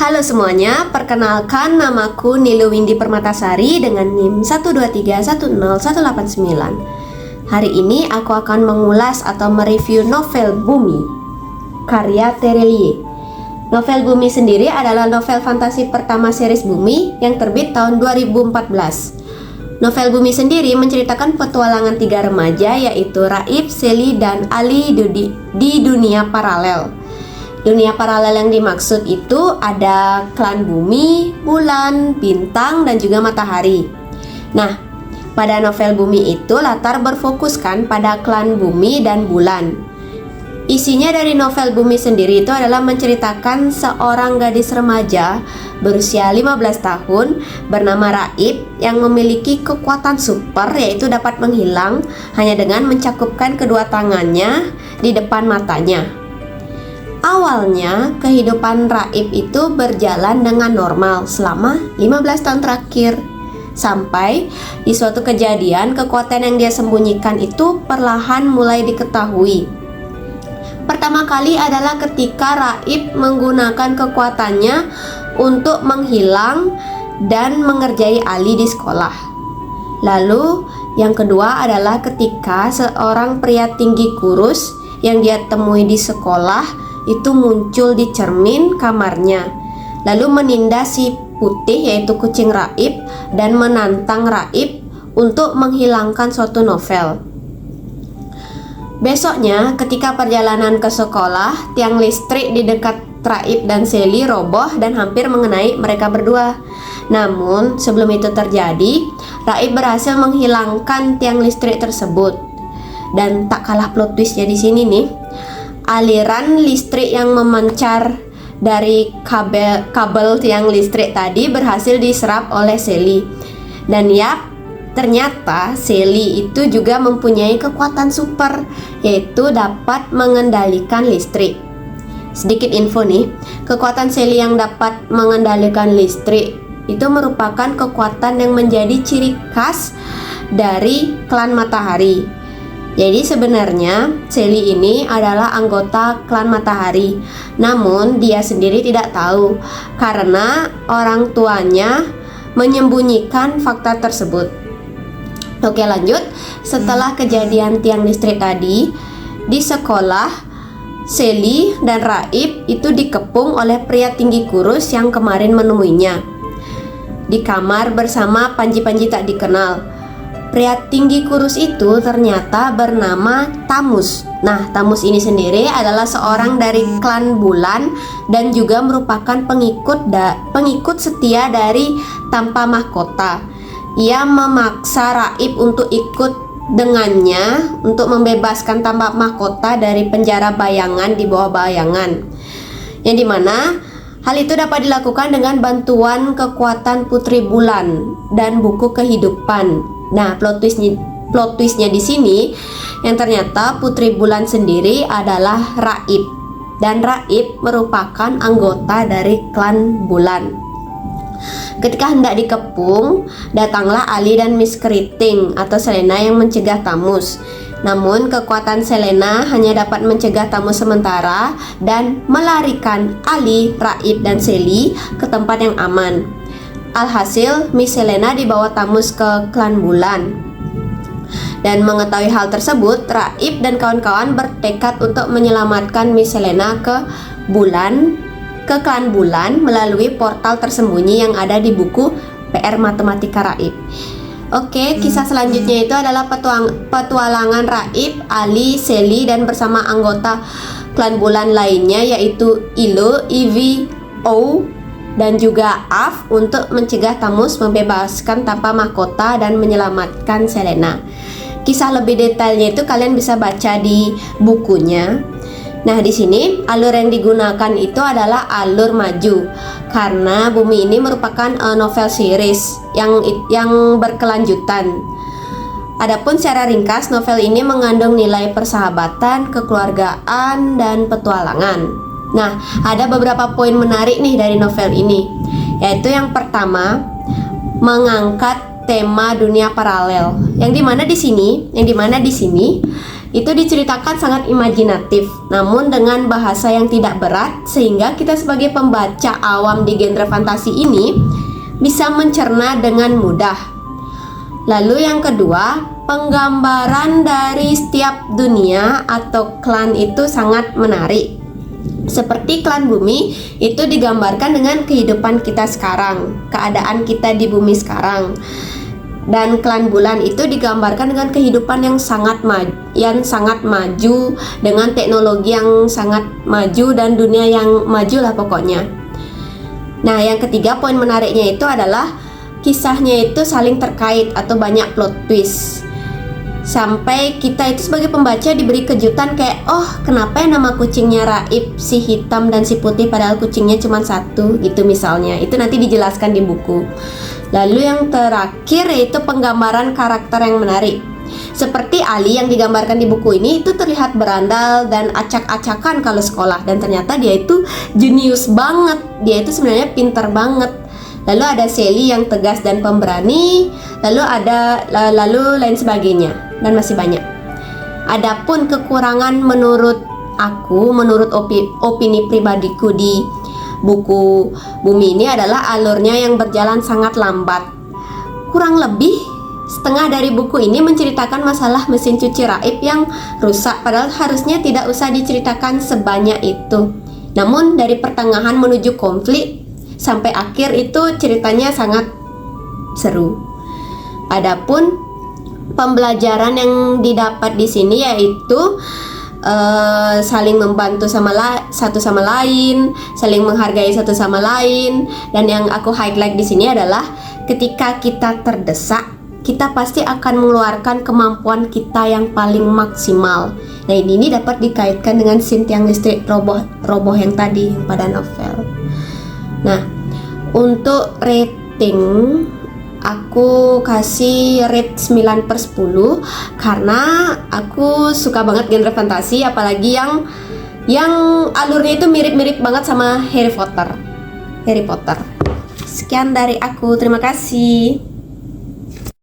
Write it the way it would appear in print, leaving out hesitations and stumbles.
Halo semuanya, perkenalkan namaku Nilu Windy Permatasari dengan NIM 123100189. Hari ini aku akan mengulas atau mereview novel Bumi, karya Terelie. Novel Bumi sendiri adalah novel fantasi pertama series Bumi yang terbit tahun 2014. Novel Bumi sendiri menceritakan petualangan tiga remaja yaitu Raib, Sally, dan Ali di dunia paralel. Dunia paralel yang dimaksud itu ada klan bumi, bulan, bintang, dan juga matahari. Nah, pada novel Bumi itu latar berfokuskan pada klan bumi dan bulan. Isinya dari novel Bumi sendiri itu adalah menceritakan seorang gadis remaja berusia 15 tahun bernama Raib yang memiliki kekuatan super, yaitu dapat menghilang hanya dengan mencakupkan kedua tangannya di depan matanya. Awalnya, kehidupan Raib itu berjalan dengan normal selama 15 tahun terakhir. Sampai di suatu kejadian, kekuatan yang dia sembunyikan itu perlahan mulai diketahui. Pertama kali adalah ketika Raib menggunakan kekuatannya untuk menghilang dan mengerjai Ali di sekolah. Lalu, yang kedua adalah ketika seorang pria tinggi kurus yang dia temui di sekolah itu muncul di cermin kamarnya, lalu menindas si putih yaitu kucing Raib dan menantang Raib untuk menghilangkan suatu novel. Besoknya ketika perjalanan ke sekolah, tiang listrik di dekat Raib dan Sally roboh dan hampir mengenai mereka berdua. Namun sebelum itu terjadi, Raib berhasil menghilangkan tiang listrik tersebut. Dan tak kalah plot twistnya di sini nih, aliran listrik yang memancar dari kabel tiang listrik tadi berhasil diserap oleh Sally. Dan ternyata Sally itu juga mempunyai kekuatan super, yaitu dapat mengendalikan listrik. Sedikit info nih, kekuatan Sally yang dapat mengendalikan listrik itu merupakan kekuatan yang menjadi ciri khas dari klan Matahari. Jadi sebenarnya Sally ini adalah anggota klan Matahari, namun dia sendiri tidak tahu karena orang tuanya menyembunyikan fakta tersebut. Oke, lanjut. Setelah kejadian tiang listrik tadi, di sekolah Sally dan Raib itu dikepung oleh pria tinggi kurus yang kemarin menemuinya di kamar bersama panji-panji tak dikenal. Pria tinggi kurus itu ternyata bernama Tamus. Nah, Tamus ini sendiri adalah seorang dari klan bulan dan juga merupakan pengikut setia dari Tanpa Mahkota. Ia memaksa Raib untuk ikut dengannya untuk membebaskan Tanpa Mahkota dari penjara bayangan di bawah bayangan. Yang dimana hal itu dapat dilakukan dengan bantuan kekuatan Putri Bulan dan buku kehidupan. Nah, plot twistnya di sini yang ternyata Putri Bulan sendiri adalah Raib, dan Raib merupakan anggota dari klan Bulan. Ketika hendak dikepung, datanglah Ali dan Miss Keriting atau Selena yang mencegah Tamus. Namun kekuatan Selena hanya dapat mencegah Tamus sementara dan melarikan Ali, Raib, dan Sally ke tempat yang aman. Alhasil, Miss Selena dibawa Tamus ke klan Bulan. Dan mengetahui hal tersebut, Raib dan kawan-kawan bertekad untuk menyelamatkan Miss Selena ke klan Bulan melalui portal tersembunyi yang ada di buku PR Matematika Raib. Oke, kisah selanjutnya itu adalah petualangan Raib, Ali, Sally, dan bersama anggota klan Bulan lainnya yaitu Ilo, Ivy, O, dan juga Af untuk mencegah Tamus membebaskan Tanpa Mahkota dan menyelamatkan Selena. Kisah lebih detailnya itu kalian bisa baca di bukunya. Nah, di sini alur yang digunakan itu adalah alur maju karena Bumi ini merupakan novel series yang berkelanjutan. Adapun secara ringkas, novel ini mengandung nilai persahabatan, kekeluargaan, dan petualangan. Nah, ada beberapa poin menarik nih dari novel ini, yaitu yang pertama, mengangkat tema dunia paralel. Yang dimana di sini itu diceritakan sangat imajinatif, namun dengan bahasa yang tidak berat, sehingga kita sebagai pembaca awam di genre fantasi ini bisa mencerna dengan mudah. Lalu yang kedua, penggambaran dari setiap dunia atau klan itu sangat menarik. Seperti klan bumi itu digambarkan dengan kehidupan kita sekarang, keadaan kita di bumi sekarang. Dan klan bulan itu digambarkan dengan kehidupan yang sangat maju, dengan teknologi yang sangat maju dan dunia yang maju lah pokoknya. Nah, yang ketiga poin menariknya itu adalah kisahnya itu saling terkait atau banyak plot twist, sampai kita itu sebagai pembaca diberi kejutan kayak, oh kenapa ya nama kucingnya Raib si hitam dan si putih padahal kucingnya cuma satu gitu misalnya. Itu nanti dijelaskan di buku. Lalu yang terakhir yaitu penggambaran karakter yang menarik. Seperti Ali yang digambarkan di buku ini itu terlihat berandal dan acak-acakan kalau sekolah, dan ternyata dia itu jenius banget. Dia itu sebenarnya pintar banget. Lalu ada Sally yang tegas dan pemberani, lalu lain sebagainya, dan masih banyak. Adapun kekurangan menurut opini pribadiku di buku Bumi ini adalah alurnya yang berjalan sangat lambat. Kurang lebih setengah dari buku ini menceritakan masalah mesin cuci Raib yang rusak, padahal harusnya tidak usah diceritakan sebanyak itu. Namun dari pertengahan menuju konflik sampai akhir itu ceritanya sangat seru. Adapun pembelajaran yang didapat di sini yaitu saling membantu satu sama lain, saling menghargai satu sama lain, dan yang aku highlight di sini adalah ketika kita terdesak, kita pasti akan mengeluarkan kemampuan kita yang paling maksimal. Nah, ini dapat dikaitkan dengan scene tiang listrik roboh yang tadi pada novel. Nah, untuk rating aku kasih rate 9/10 karena aku suka banget genre fantasi, apalagi yang alurnya itu mirip-mirip banget sama Harry Potter. Sekian dari aku, terima kasih.